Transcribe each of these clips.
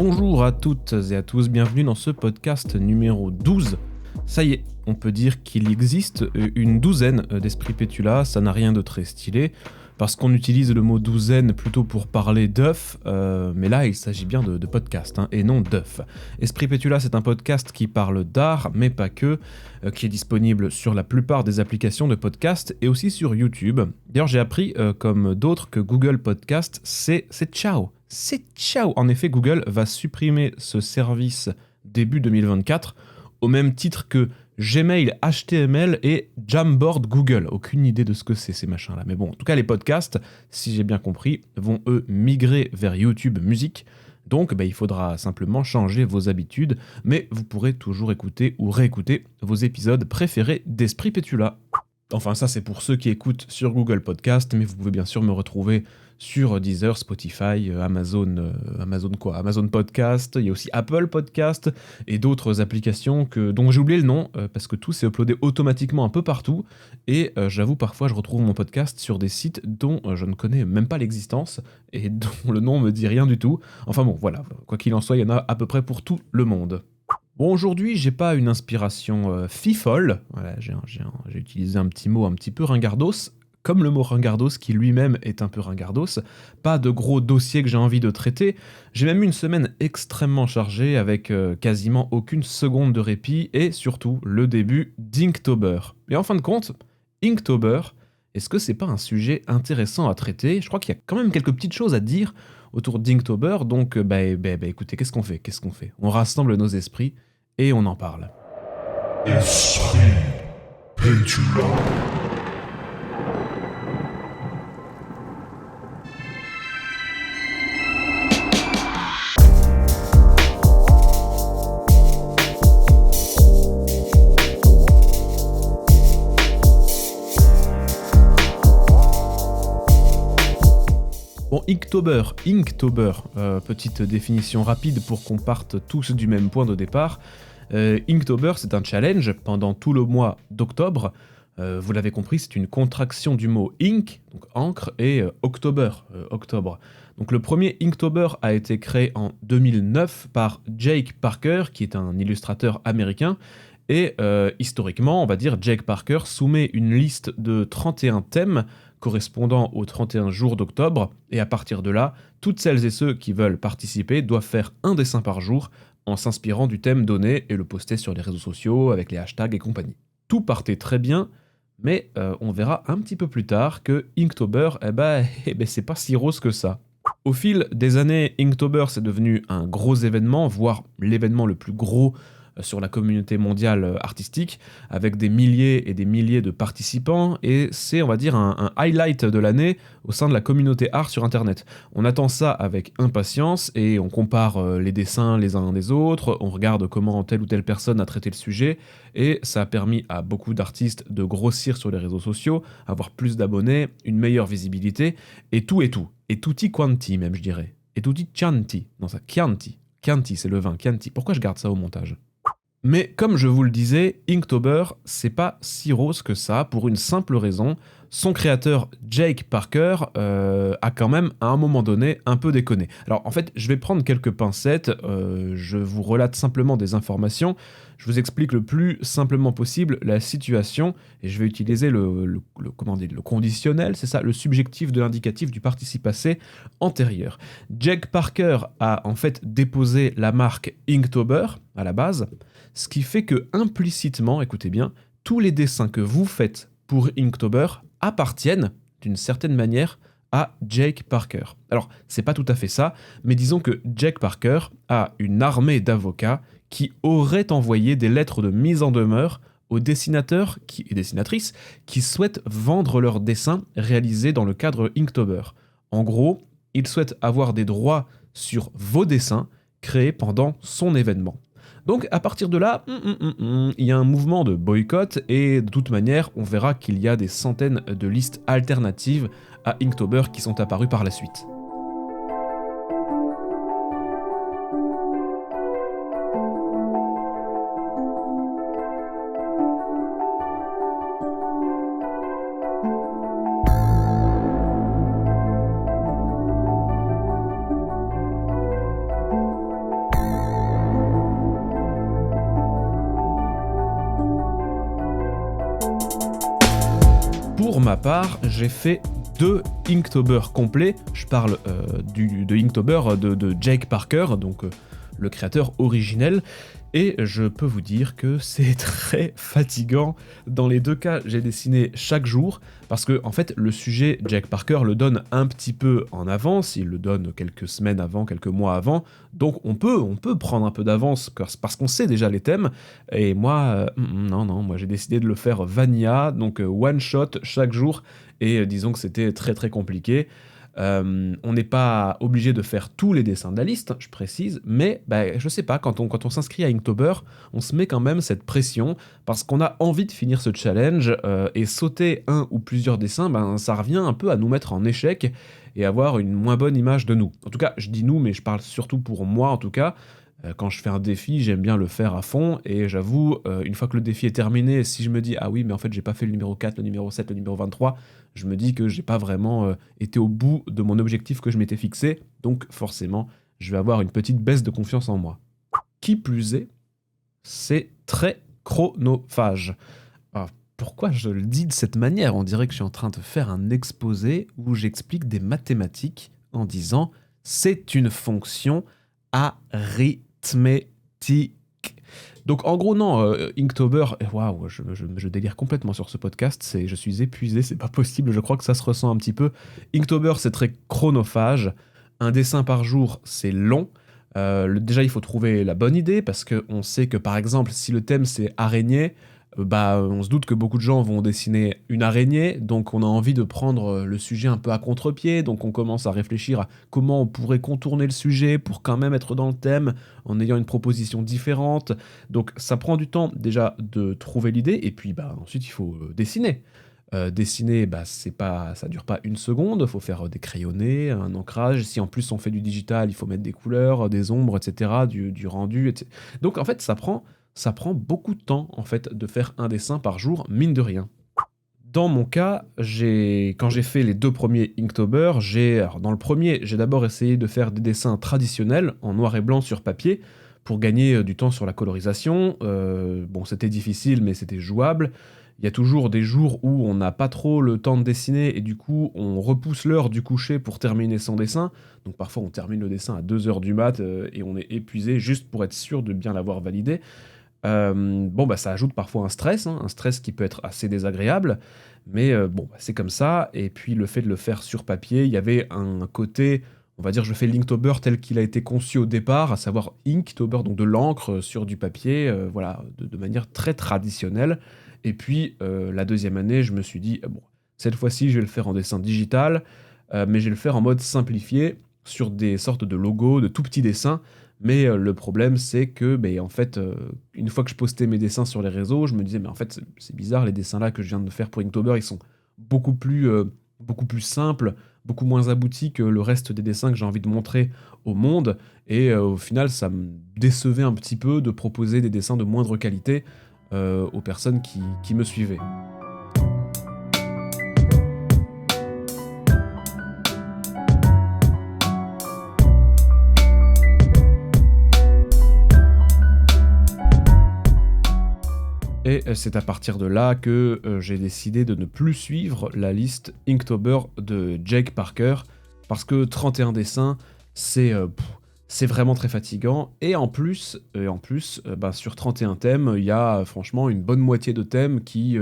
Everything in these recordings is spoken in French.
Bonjour à toutes et à tous, bienvenue dans ce podcast numéro 12. Ça y est, on peut dire qu'il existe une douzaine d'Esprit Pétula, ça n'a rien de très stylé, parce qu'on utilise le mot douzaine plutôt pour parler d'œufs, mais là il s'agit bien de podcast, et non d'œufs. Esprit Pétula, c'est un podcast qui parle d'art, mais pas que, qui est disponible sur la plupart des applications de podcast et aussi sur YouTube. D'ailleurs j'ai appris, comme d'autres, que Google Podcast, c'est ciao. C'est ciao. En effet, Google va supprimer ce service début 2024, au même titre que Gmail, HTML et Jamboard Google. Aucune idée de ce que c'est ces machins-là. Mais bon, en tout cas, les podcasts, si j'ai bien compris, vont eux migrer vers YouTube Musique. Donc, il faudra simplement changer vos habitudes, mais vous pourrez toujours écouter ou réécouter vos épisodes préférés d'Esprit Pétula. Enfin, ça, c'est pour ceux qui écoutent sur Google Podcast, mais vous pouvez bien sûr me retrouver sur Deezer, Spotify, Amazon Podcast, il y a aussi Apple Podcast et d'autres applications dont j'ai oublié le nom parce que tout s'est uploadé automatiquement un peu partout et j'avoue parfois je retrouve mon podcast sur des sites dont je ne connais même pas l'existence et dont le nom me dit rien du tout. Enfin bon, voilà, quoi qu'il en soit, il y en a à peu près pour tout le monde. Bon, aujourd'hui, j'ai pas une inspiration fifole, voilà, j'ai utilisé un petit mot un petit peu ringardos, comme le mot ringardos qui lui-même est un peu ringardos, pas de gros dossiers que j'ai envie de traiter, j'ai même eu une semaine extrêmement chargée avec quasiment aucune seconde de répit et surtout le début d'Inktober. Et en fin de compte, Inktober, est-ce que c'est pas un sujet intéressant à traiter ? Je crois qu'il y a quand même quelques petites choses à dire autour d'Inktober, donc écoutez, qu'est-ce qu'on fait ? On rassemble nos esprits et on en parle. Esprit Pétula. Bon, Inktober, petite définition rapide pour qu'on parte tous du même point de départ. Inktober, c'est un challenge pendant tout le mois d'octobre. Vous l'avez compris, c'est une contraction du mot ink, donc encre, et october, octobre. Donc le premier Inktober a été créé en 2009 par Jake Parker, qui est un illustrateur américain. Et historiquement, on va dire, Jake Parker soumet une liste de 31 thèmes correspondant aux 31 jours d'octobre, et à partir de là, toutes celles et ceux qui veulent participer doivent faire un dessin par jour en s'inspirant du thème donné et le poster sur les réseaux sociaux avec les hashtags et compagnie. Tout partait très bien, mais on verra un petit peu plus tard que Inktober, c'est pas si rose que ça. Au fil des années, Inktober c'est devenu un gros événement, voire l'événement le plus gros sur la communauté mondiale artistique, avec des milliers et des milliers de participants, et c'est, on va dire, un highlight de l'année au sein de la communauté art sur Internet. On attend ça avec impatience, et on compare les dessins les uns des autres, on regarde comment telle ou telle personne a traité le sujet, et ça a permis à beaucoup d'artistes de grossir sur les réseaux sociaux, avoir plus d'abonnés, une meilleure visibilité, et tutti quanti même, je dirais. Et tutti Chianti, non ça, Chianti c'est le vin, Chianti. Pourquoi je garde ça au montage ? Mais comme je vous le disais, Inktober, c'est pas si rose que ça, pour une simple raison. Son créateur, Jake Parker, a quand même, à un moment donné, un peu déconné. Alors, en fait, je vais prendre quelques pincettes, je vous relate simplement des informations, je vous explique le plus simplement possible la situation, et je vais utiliser le conditionnel, c'est ça, le subjectif de l'indicatif du participe passé antérieur. Jake Parker a en fait déposé la marque Inktober, à la base, ce qui fait que, implicitement, écoutez bien, tous les dessins que vous faites pour Inktober appartiennent, d'une certaine manière, à Jake Parker. Alors, c'est pas tout à fait ça, mais disons que Jake Parker a une armée d'avocats qui auraient envoyé des lettres de mise en demeure aux dessinateurs et dessinatrices qui souhaitent vendre leurs dessins réalisés dans le cadre Inktober. En gros, ils souhaitent avoir des droits sur vos dessins créés pendant son événement. Donc à partir de là, il y a un mouvement de boycott et de toute manière, on verra qu'il y a des centaines de listes alternatives à Inktober qui sont apparues par la suite. ma part, j'ai fait 2 Inktober complets. Je parle de Inktober de Jake Parker, donc le créateur originel. Et je peux vous dire que c'est très fatigant. Dans les 2 cas, j'ai dessiné chaque jour, parce que en fait, le sujet, Jake Parker le donne un petit peu en avance, il le donne quelques semaines avant, quelques mois avant, donc on peut prendre un peu d'avance, parce qu'on sait déjà les thèmes, et moi, moi j'ai décidé de le faire vanilla, donc one shot chaque jour, et disons que c'était très très compliqué. On n'est pas obligé de faire tous les dessins de la liste, je précise, mais je sais pas, quand on s'inscrit à Inktober, on se met quand même cette pression, parce qu'on a envie de finir ce challenge, et sauter un ou plusieurs dessins, ça revient un peu à nous mettre en échec, et avoir une moins bonne image de nous. En tout cas, je dis nous, mais je parle surtout pour moi en tout cas. Quand je fais un défi, j'aime bien le faire à fond, et j'avoue, une fois que le défi est terminé, si je me dis « Ah oui, mais en fait j'ai pas fait le numéro 4, le numéro 7, le numéro 23 », je me dis que j'ai pas vraiment été au bout de mon objectif que je m'étais fixé, donc forcément, je vais avoir une petite baisse de confiance en moi. Qui plus est, c'est très chronophage. Alors, pourquoi je le dis de cette manière ? On dirait que je suis en train de faire un exposé où j'explique des mathématiques en disant « c'est une fonction arithmétique ». Donc en gros non, Inktober, waouh, je délire complètement sur ce podcast, je suis épuisé, c'est pas possible, je crois que ça se ressent un petit peu. Inktober c'est très chronophage, un dessin par jour c'est long, déjà il faut trouver la bonne idée, parce qu'on sait que par exemple si le thème c'est araignée, on se doute que beaucoup de gens vont dessiner une araignée, donc on a envie de prendre le sujet un peu à contre-pied, donc on commence à réfléchir à comment on pourrait contourner le sujet pour quand même être dans le thème, en ayant une proposition différente. Donc ça prend du temps déjà de trouver l'idée, et puis ensuite il faut dessiner. Dessiner, ça dure pas une seconde, il faut faire des crayonnés, un ancrage, si en plus on fait du digital, il faut mettre des couleurs, des ombres, etc., du rendu, etc. Donc en fait ça prend beaucoup de temps en fait de faire un dessin par jour, mine de rien. Dans mon cas, quand j'ai fait les 2 premiers Inktober, alors dans le premier, j'ai d'abord essayé de faire des dessins traditionnels en noir et blanc sur papier pour gagner du temps sur la colorisation. C'était difficile, mais c'était jouable. Il y a toujours des jours où on n'a pas trop le temps de dessiner et du coup on repousse l'heure du coucher pour terminer son dessin. Donc parfois on termine le dessin à 2h du mat et on est épuisé juste pour être sûr de bien l'avoir validé. Ça ajoute parfois un stress qui peut être assez désagréable, mais c'est comme ça. Et puis le fait de le faire sur papier, il y avait un côté, on va dire, je fais l'Inktober tel qu'il a été conçu au départ, à savoir Inktober, donc de l'encre sur du papier, de manière très traditionnelle. Et puis la deuxième année, je me suis dit, cette fois-ci, je vais le faire en dessin digital, mais je vais le faire en mode simplifié, sur des sortes de logos, de tout petits dessins. Mais le problème, c'est que, une fois que je postais mes dessins sur les réseaux, je me disais, mais en fait, c'est bizarre, les dessins là que je viens de faire pour Inktober, ils sont beaucoup plus simples, beaucoup moins aboutis que le reste des dessins que j'ai envie de montrer au monde. Et au final, ça me décevait un petit peu de proposer des dessins de moindre qualité aux personnes qui me suivaient. Et c'est à partir de là que j'ai décidé de ne plus suivre la liste Inktober de Jake Parker, parce que 31 dessins, c'est vraiment très fatigant. Et en plus, sur 31 thèmes, il y a franchement une bonne moitié de thèmes qui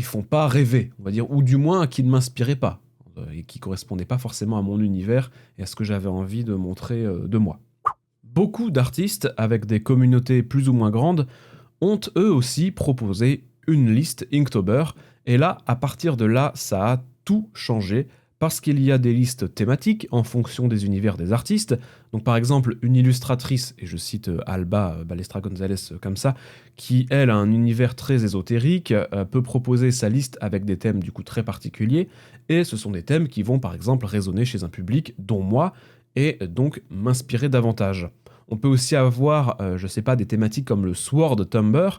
font pas rêver, on va dire, ou du moins qui ne m'inspiraient pas, et qui correspondaient pas forcément à mon univers et à ce que j'avais envie de montrer de moi. Beaucoup d'artistes, avec des communautés plus ou moins grandes, ont eux aussi proposé une liste Inktober, et là, à partir de là, ça a tout changé, parce qu'il y a des listes thématiques en fonction des univers des artistes. Donc par exemple, une illustratrice, et je cite Alba Balestra González comme ça, qui elle a un univers très ésotérique, peut proposer sa liste avec des thèmes du coup très particuliers, et ce sont des thèmes qui vont par exemple résonner chez un public, dont moi, et donc m'inspirer davantage. On peut aussi avoir, des thématiques comme le Sword Tumber,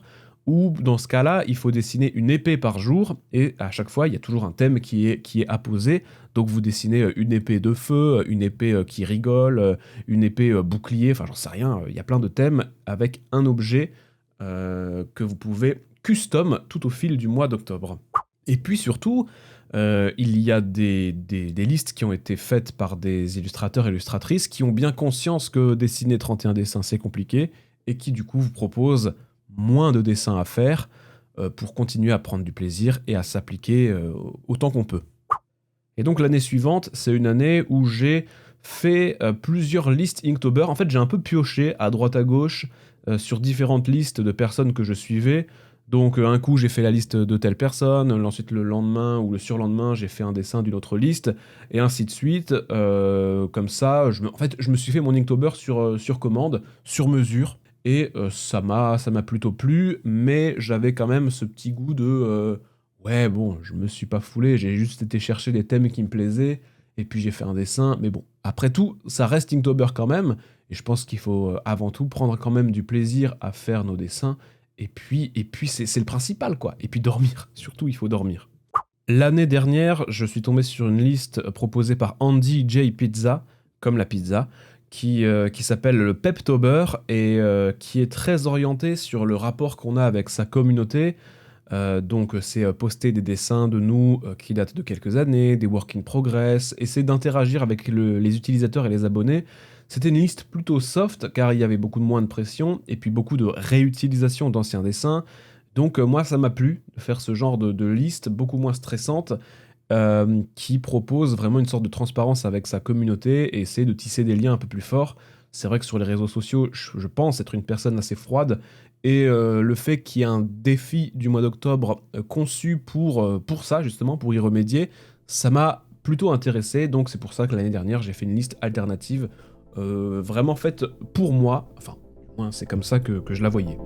où dans ce cas-là, il faut dessiner une épée par jour, et à chaque fois, il y a toujours un thème qui est apposé. Donc vous dessinez une épée de feu, une épée qui rigole, une épée bouclier, enfin j'en sais rien, il y a plein de thèmes avec un objet que vous pouvez custom tout au fil du mois d'octobre. Et puis surtout, il y a des listes qui ont été faites par des illustrateurs et illustratrices qui ont bien conscience que dessiner 31 dessins, c'est compliqué, et qui du coup vous proposent moins de dessins à faire pour continuer à prendre du plaisir et à s'appliquer autant qu'on peut. Et donc l'année suivante, c'est une année où j'ai fait plusieurs listes Inktober. En fait, j'ai un peu pioché à droite à gauche sur différentes listes de personnes que je suivais. Donc un coup, j'ai fait la liste de telle personne, ensuite le lendemain ou le surlendemain, j'ai fait un dessin d'une autre liste, et ainsi de suite. Comme ça, en fait, je me suis fait mon Inktober sur commande, sur mesure, et ça m'a plutôt plu, mais j'avais quand même ce petit goût de ouais, bon, je me suis pas foulé, j'ai juste été chercher des thèmes qui me plaisaient, et puis j'ai fait un dessin. Mais bon, après tout, ça reste Inktober quand même, et je pense qu'il faut avant tout prendre quand même du plaisir à faire nos dessins, et puis c'est le principal, quoi. Et puis dormir, surtout, il faut dormir. L'année dernière, je suis tombé sur une liste proposée par Andy J. Pizza, comme la pizza, qui s'appelle le Peptober et qui est très orienté sur le rapport qu'on a avec sa communauté. Donc c'est poster des dessins de nous qui datent de quelques années, des work in progress, essayer d'interagir avec les utilisateurs et les abonnés. C'était une liste plutôt soft car il y avait beaucoup moins de pression et puis beaucoup de réutilisation d'anciens dessins. Donc moi ça m'a plu de faire ce genre de liste beaucoup moins stressante qui propose vraiment une sorte de transparence avec sa communauté et essayer de tisser des liens un peu plus forts. C'est vrai que sur les réseaux sociaux, je pense être une personne assez froide et le fait qu'il y ait un défi du mois d'octobre conçu pour ça, justement, pour y remédier, ça m'a plutôt intéressé. Donc c'est pour ça que l'année dernière, j'ai fait une liste alternative vraiment faite pour moi. Enfin, du moins, c'est comme ça que je la voyais.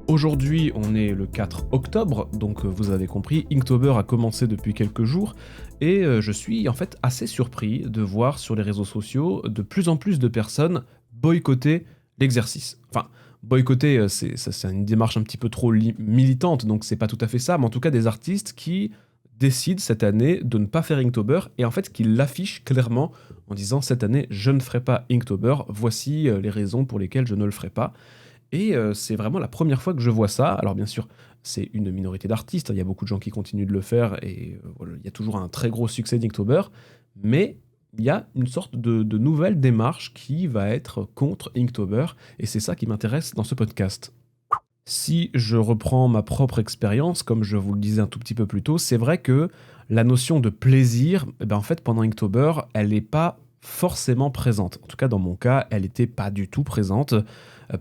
Aujourd'hui, on est le 4 octobre, donc vous avez compris, Inktober a commencé depuis quelques jours, et je suis en fait assez surpris de voir sur les réseaux sociaux de plus en plus de personnes boycotter l'exercice. Enfin, boycotter, c'est une démarche un petit peu trop militante, donc c'est pas tout à fait ça, mais en tout cas des artistes qui décident cette année de ne pas faire Inktober, et en fait qui l'affichent clairement en disant cette année je ne ferai pas Inktober, voici les raisons pour lesquelles je ne le ferai pas. Et c'est vraiment la première fois que je vois ça. Alors bien sûr, c'est une minorité d'artistes, il y a beaucoup de gens qui continuent de le faire et voilà, il y a toujours un très gros succès d'Inktober, mais il y a une sorte de nouvelle démarche qui va être contre Inktober et c'est ça qui m'intéresse dans ce podcast. Si je reprends ma propre expérience, comme je vous le disais un tout petit peu plus tôt, c'est vrai que la notion de plaisir, eh ben en fait, pendant Inktober, elle n'est pas forcément présente. En tout cas, dans mon cas, elle n'était pas du tout présente.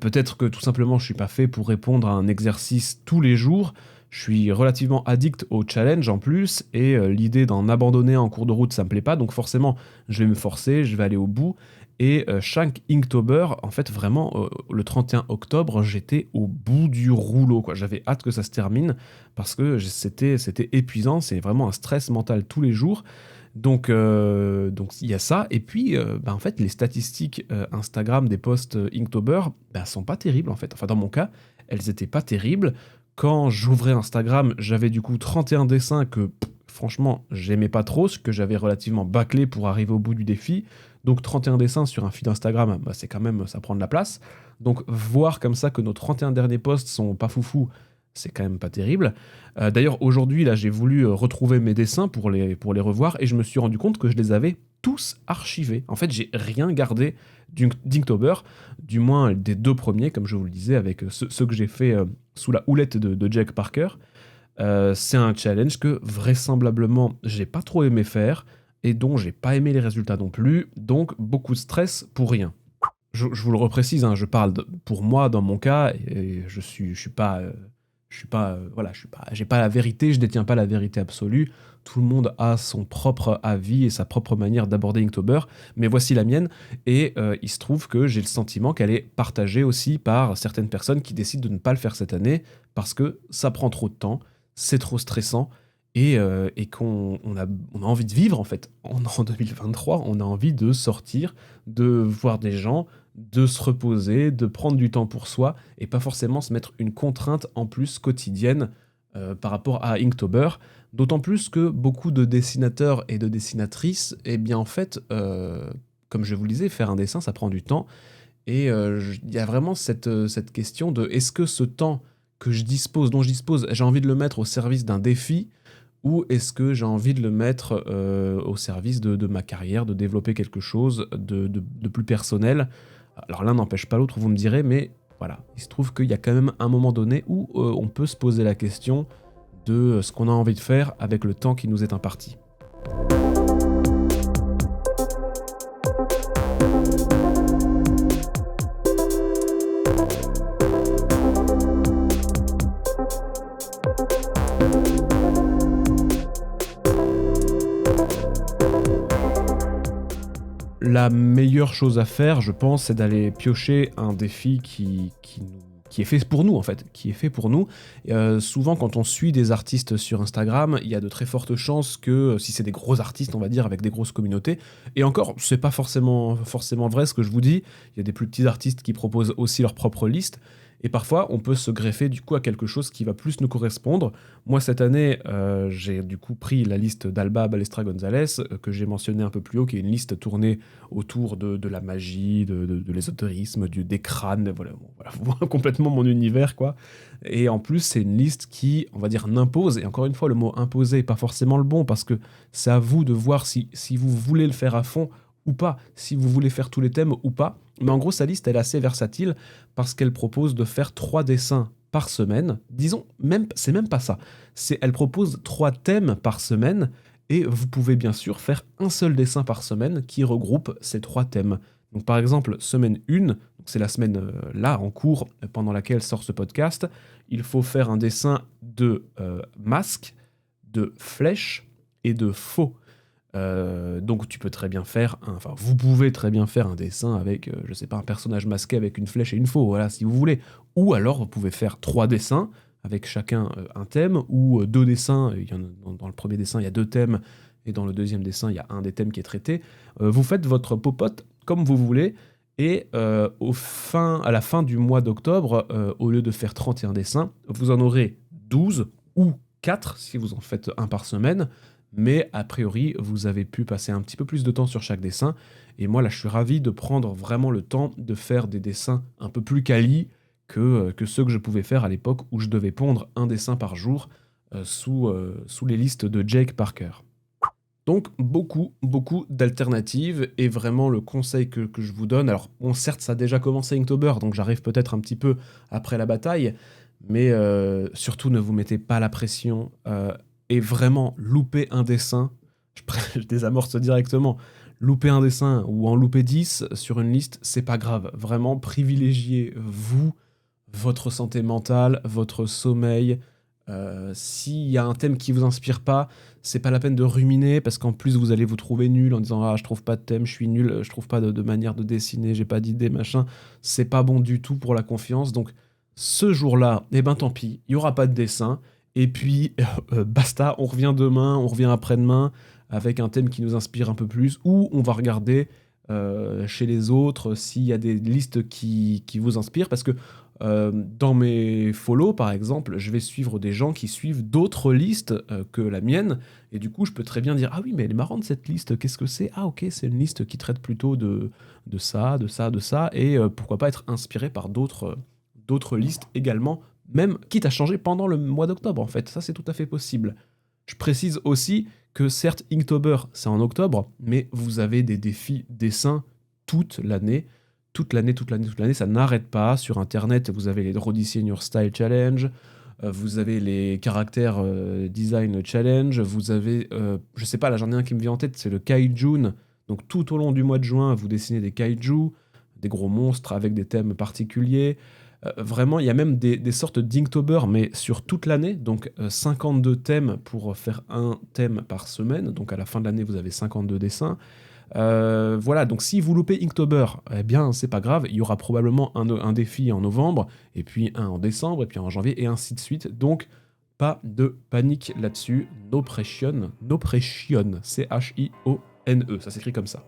Peut-être que tout simplement, je suis pas fait pour répondre à un exercice tous les jours. Je suis relativement addict au challenge en plus, et l'idée d'en abandonner en cours de route, ça me plaît pas. Donc forcément, je vais me forcer, je vais aller au bout. Et chaque Inktober, en fait, vraiment, le 31 octobre, j'étais au bout du rouleau, quoi. J'avais hâte que ça se termine parce que c'était épuisant. C'est vraiment un stress mental tous les jours. Donc il y a ça. Et puis, en fait, les statistiques Instagram des posts Inktober sont pas terribles, en fait. Enfin, dans mon cas, elles étaient pas terribles. Quand j'ouvrais Instagram, j'avais du coup 31 dessins que, franchement, j'aimais pas trop, ce que j'avais relativement bâclé pour arriver au bout du défi. Donc 31 dessins sur un feed Instagram, c'est quand même, ça prend de la place. Donc voir comme ça que nos 31 derniers posts sont pas foufou, c'est quand même pas terrible. D'ailleurs, aujourd'hui, là, j'ai voulu retrouver mes dessins pour les revoir et je me suis rendu compte que je les avais tous archivés. En fait, j'ai rien gardé d'Inktober, du moins des deux premiers, comme je vous le disais, avec ceux que j'ai fait sous la houlette de Jack Parker. C'est un challenge que vraisemblablement j'ai pas trop aimé faire et dont j'ai pas aimé les résultats non plus, donc beaucoup de stress pour rien. Je vous le reprécise, hein, je parle pour moi dans mon cas et je suis pas voilà, j'ai pas la vérité, je détiens pas la vérité absolue. Tout le monde a son propre avis et sa propre manière d'aborder Inktober, mais voici la mienne. Et il se trouve que j'ai le sentiment qu'elle est partagée aussi par certaines personnes qui décident de ne pas le faire cette année parce que ça prend trop de temps, c'est trop stressant et qu'on a envie de vivre en fait. En 2023, on a envie de sortir, de voir des gens, de se reposer, de prendre du temps pour soi et pas forcément se mettre une contrainte en plus quotidienne par rapport à Inktober. D'autant plus que beaucoup de dessinateurs et de dessinatrices, eh bien en fait, comme je vous le disais, faire un dessin, ça prend du temps. Et il y a vraiment cette question de est-ce que ce temps dont je dispose, j'ai envie de le mettre au service d'un défi ou est-ce que j'ai envie de le mettre au service de ma carrière, de développer quelque chose de plus personnel. Alors l'un n'empêche pas l'autre, vous me direz, mais voilà, il se trouve qu'il y a quand même un moment donné où on peut se poser la question de ce qu'on a envie de faire avec le temps qui nous est imparti. La meilleure chose à faire, je pense, c'est d'aller piocher un défi qui est fait pour nous, en fait, qui est fait pour nous. Souvent, quand on suit des artistes sur Instagram, il y a de très fortes chances que, si c'est des gros artistes, on va dire, avec des grosses communautés, et encore, c'est pas forcément vrai ce que je vous dis, il y a des plus petits artistes qui proposent aussi leur propre liste, et parfois, on peut se greffer du coup à quelque chose qui va plus nous correspondre. Moi, cette année, j'ai du coup pris la liste d'Alba Balestra Gonzalez, que j'ai mentionné un peu plus haut, qui est une liste tournée autour de la magie, de l'ésotérisme, des crânes, voilà, bon, voilà, vous voyez complètement mon univers, quoi. Et en plus, c'est une liste qui, on va dire, n'impose, et encore une fois, le mot imposer n'est pas forcément le bon, parce que c'est à vous de voir si vous voulez le faire à fond ou pas, si vous voulez faire tous les thèmes ou pas. Mais en gros, sa liste, elle est assez versatile parce qu'elle propose de faire 3 dessins par semaine. Disons, c'est même pas ça. Elle propose 3 thèmes par semaine et vous pouvez bien sûr faire un seul dessin par semaine qui regroupe ces 3 thèmes. Donc par exemple, semaine 1, c'est la semaine là en cours pendant laquelle sort ce podcast, il faut faire un dessin de masque, de flèche et de faux. Donc tu peux très bien vous pouvez très bien faire un dessin avec, je sais pas, un personnage masqué avec une flèche et une faux, voilà, si vous voulez. Ou alors vous pouvez faire 3 dessins avec chacun un thème, ou 2 dessins, dans le premier dessin il y a 2 thèmes, et dans le deuxième dessin il y a un des thèmes qui est traité. Vous faites votre popote comme vous voulez, et à la fin du mois d'octobre, au lieu de faire 31 dessins, vous en aurez 12 ou 4 si vous en faites un par semaine. Mais a priori, vous avez pu passer un petit peu plus de temps sur chaque dessin. Et moi, là, je suis ravi de prendre vraiment le temps de faire des dessins un peu plus quali que ceux que je pouvais faire à l'époque où je devais pondre un dessin par jour sous les listes de Jake Parker. Donc, beaucoup d'alternatives. Et vraiment, le conseil que je vous donne... Alors, bon, certes, ça a déjà commencé Inktober, donc j'arrive peut-être un petit peu après la bataille. Mais surtout, ne vous mettez pas la pression... Et vraiment, louper un dessin, je désamorce directement, louper un dessin ou en louper 10 sur une liste, c'est pas grave. Vraiment, privilégiez vous, votre santé mentale, votre sommeil. S'il y a un thème qui vous inspire pas, c'est pas la peine de ruminer, parce qu'en plus vous allez vous trouver nul en disant « Ah, je trouve pas de thème, je suis nul, je trouve pas de manière de dessiner, j'ai pas d'idée, machin ». C'est pas bon du tout pour la confiance. Donc ce jour-là, eh ben tant pis, il y aura pas de dessin. Et puis, basta, on revient demain, on revient après-demain, avec un thème qui nous inspire un peu plus, ou on va regarder chez les autres s'il y a des listes qui vous inspirent, parce que dans mes follow, par exemple, je vais suivre des gens qui suivent d'autres listes que la mienne, et du coup, je peux très bien dire « Ah oui, mais elle est marrante cette liste, qu'est-ce que c'est ? Ah ok, c'est une liste qui traite plutôt de ça, et pourquoi pas être inspiré par d'autres listes également, même quitte à changer pendant le mois d'octobre, en fait. Ça, c'est tout à fait possible. Je précise aussi que certes, Inktober, c'est en octobre, mais vous avez des défis dessins toute l'année. Toute l'année, ça n'arrête pas. Sur Internet, vous avez les Draw Design Your Style Challenge, vous avez les Character Design Challenge, vous avez, je sais pas, là j'en ai un qui me vient en tête, c'est le Kaijun. Donc tout au long du mois de juin, vous dessinez des kaiju, des gros monstres avec des thèmes particuliers. Vraiment, il y a même des sortes d'Inktober, mais sur toute l'année, donc 52 thèmes pour faire un thème par semaine, donc à la fin de l'année, vous avez 52 dessins. Voilà, donc si vous loupez Inktober, eh bien, c'est pas grave, il y aura probablement un défi en novembre, et puis un en décembre, et puis un en janvier, et ainsi de suite. Donc, pas de panique là-dessus. No pression, C-H-I-O-N-E, ça s'écrit comme ça.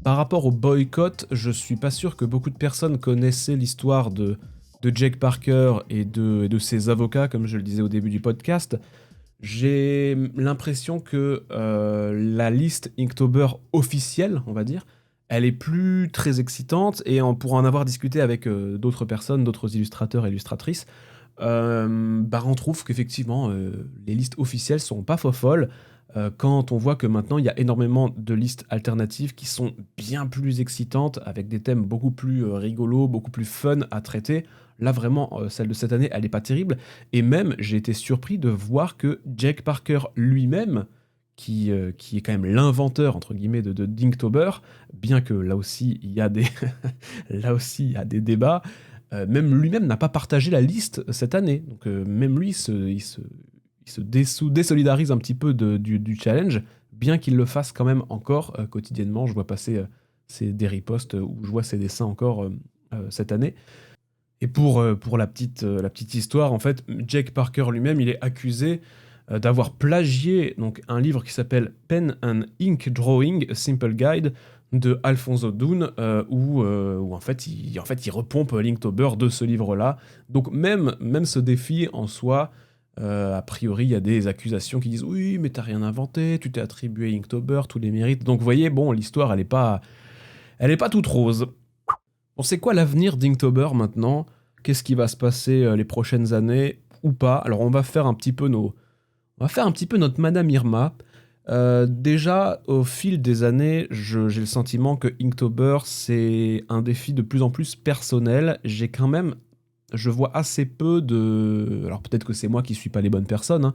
Par rapport au boycott, je suis pas sûr que beaucoup de personnes connaissaient l'histoire de Jake Parker et de ses avocats, comme je le disais au début du podcast. J'ai l'impression que la liste Inktober officielle, on va dire, elle est plus très excitante, et pour en avoir discuté avec d'autres personnes, d'autres illustrateurs et illustratrices, on trouve qu'effectivement, les listes officielles sont pas folles. Quand on voit que maintenant il y a énormément de listes alternatives qui sont bien plus excitantes, avec des thèmes beaucoup plus rigolos, beaucoup plus fun à traiter. Là vraiment, celle de cette année, elle est pas terrible. Et même, j'ai été surpris de voir que Jake Parker lui-même, qui est quand même l'inventeur, entre guillemets, de d'Inktober, bien que là aussi il y a des, là aussi, il y a des débats, même lui-même n'a pas partagé la liste cette année. Donc même lui, il se désolidarise un petit peu du challenge, bien qu'il le fasse quand même encore quotidiennement. Je vois passer des reposts où je vois ses dessins encore cette année. Et pour la petite histoire, en fait, Jake Parker lui-même, il est accusé d'avoir plagié donc, un livre qui s'appelle Pen and Ink Drawing, A Simple Guide, de Alfonso Dune, où en fait, il repompe l'Inktober de ce livre-là. Donc même ce défi en soi, a priori, il y a des accusations qui disent « Oui, mais t'as rien inventé, tu t'es attribué Inktober, tous les mérites. » Donc vous voyez, bon, l'histoire, elle est pas toute rose. Bon, c'est quoi l'avenir d'Inktober maintenant ? Qu'est-ce qui va se passer les prochaines années ou pas ? Alors on va faire un petit peu notre Madame Irma. Déjà, au fil des années, j'ai le sentiment que Inktober, c'est un défi de plus en plus personnel. Je vois assez peu de... Alors peut-être que c'est moi qui suis pas les bonnes personnes, hein,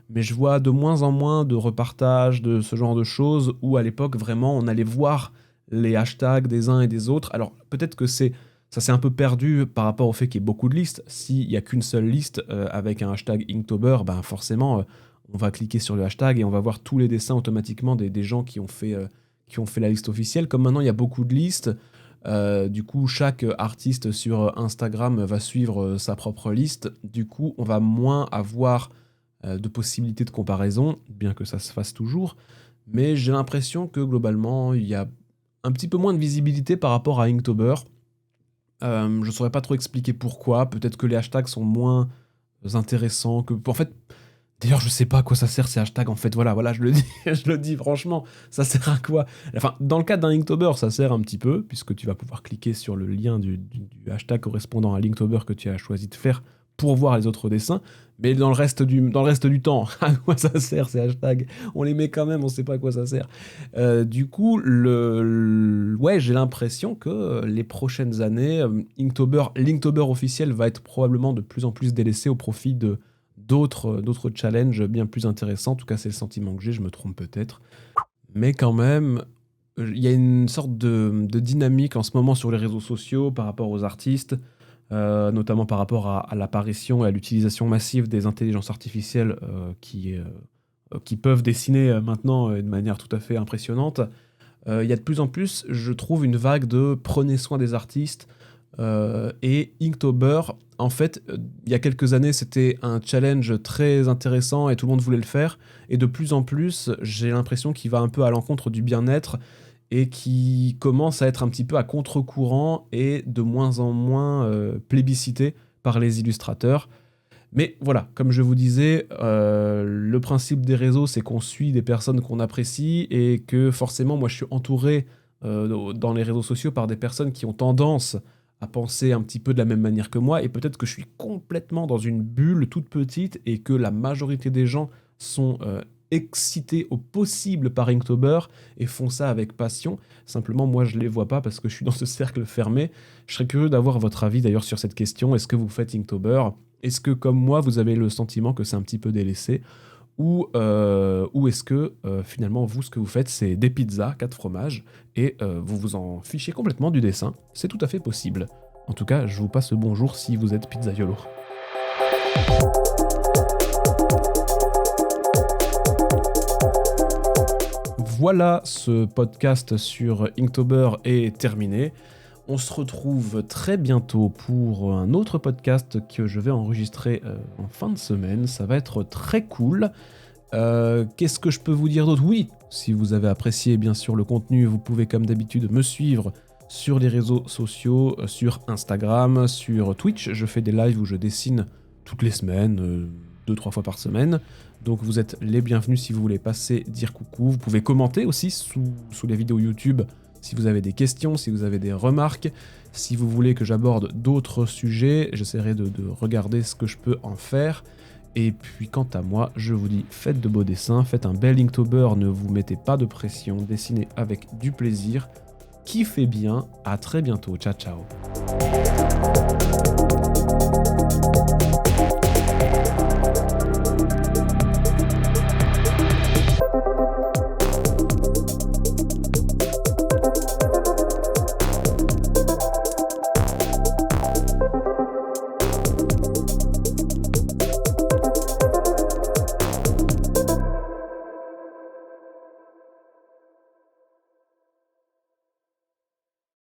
mais je vois de moins en moins de repartages, de ce genre de choses, où à l'époque, vraiment, on allait voir les hashtags des uns et des autres. Alors peut-être que ça s'est un peu perdu par rapport au fait qu'il y ait beaucoup de listes. S'il n'y a qu'une seule liste avec un hashtag Inktober, ben forcément, on va cliquer sur le hashtag et on va voir tous les dessins automatiquement des gens qui ont fait la liste officielle. Comme maintenant, il y a beaucoup de listes, du coup, chaque artiste sur Instagram va suivre sa propre liste. Du coup, on va moins avoir de possibilités de comparaison, bien que ça se fasse toujours. Mais j'ai l'impression que globalement, il y a un petit peu moins de visibilité par rapport à Inktober. Je saurais pas trop expliquer pourquoi. Peut-être que les hashtags sont moins intéressants que... En fait, d'ailleurs, je sais pas à quoi ça sert ces hashtags. En fait, voilà, je le dis, je le dis franchement, ça sert à quoi ? Enfin, dans le cas d'un Inktober, ça sert un petit peu, puisque tu vas pouvoir cliquer sur le lien du hashtag correspondant à l'Inktober que tu as choisi de faire pour voir les autres dessins. Mais dans le reste du temps, à quoi ça sert ces hashtags ? On les met quand même, on sait pas à quoi ça sert. Du coup, ouais, j'ai l'impression que les prochaines années, l'Inktober officiel va être probablement de plus en plus délaissé au profit d'autres challenges bien plus intéressants. En tout cas, c'est le sentiment que j'ai, je me trompe peut-être. Mais quand même, il y a une sorte de dynamique en ce moment sur les réseaux sociaux par rapport aux artistes, notamment par rapport à l'apparition et à l'utilisation massive des intelligences artificielles qui peuvent dessiner maintenant de manière tout à fait impressionnante. Il y a de plus en plus, je trouve, une vague de prenez soin des artistes. Et Inktober, en fait, il y a quelques années, c'était un challenge très intéressant et tout le monde voulait le faire. Et de plus en plus, j'ai l'impression qu'il va un peu à l'encontre du bien-être et qui commence à être un petit peu à contre-courant et de moins en moins plébiscité par les illustrateurs. Mais voilà, comme je vous disais, le principe des réseaux, c'est qu'on suit des personnes qu'on apprécie et que forcément, moi, je suis entouré dans les réseaux sociaux par des personnes qui ont tendance à penser un petit peu de la même manière que moi, et peut-être que je suis complètement dans une bulle toute petite et que la majorité des gens sont excités au possible par Inktober et font ça avec passion. Simplement, moi, je les vois pas parce que je suis dans ce cercle fermé. Je serais curieux d'avoir votre avis d'ailleurs sur cette question. Est-ce que vous faites Inktober ? Est-ce que, comme moi, vous avez le sentiment que c'est un petit peu délaissé ? ou est-ce que finalement vous, ce que vous faites, c'est des pizzas, 4 fromages, et vous vous en fichez complètement du dessin. C'est tout à fait possible. En tout cas, je vous passe le bonjour si vous êtes pizzaiolo. Voilà, ce podcast sur Inktober est terminé. On se retrouve très bientôt pour un autre podcast que je vais enregistrer en fin de semaine. Ça va être très cool. Qu'est-ce que je peux vous dire d'autre ? Oui, si vous avez apprécié bien sûr le contenu, vous pouvez comme d'habitude me suivre sur les réseaux sociaux, sur Instagram, sur Twitch. Je fais des lives où je dessine toutes les semaines, 2-3 fois par semaine. Donc vous êtes les bienvenus si vous voulez passer dire coucou. Vous pouvez commenter aussi sous les vidéos YouTube si vous avez des questions, si vous avez des remarques. Si vous voulez que j'aborde d'autres sujets, j'essaierai de regarder ce que je peux en faire. Et puis quant à moi, je vous dis faites de beaux dessins, faites un bel Inktober, ne vous mettez pas de pression, dessinez avec du plaisir, kiffez bien, à très bientôt, ciao ciao.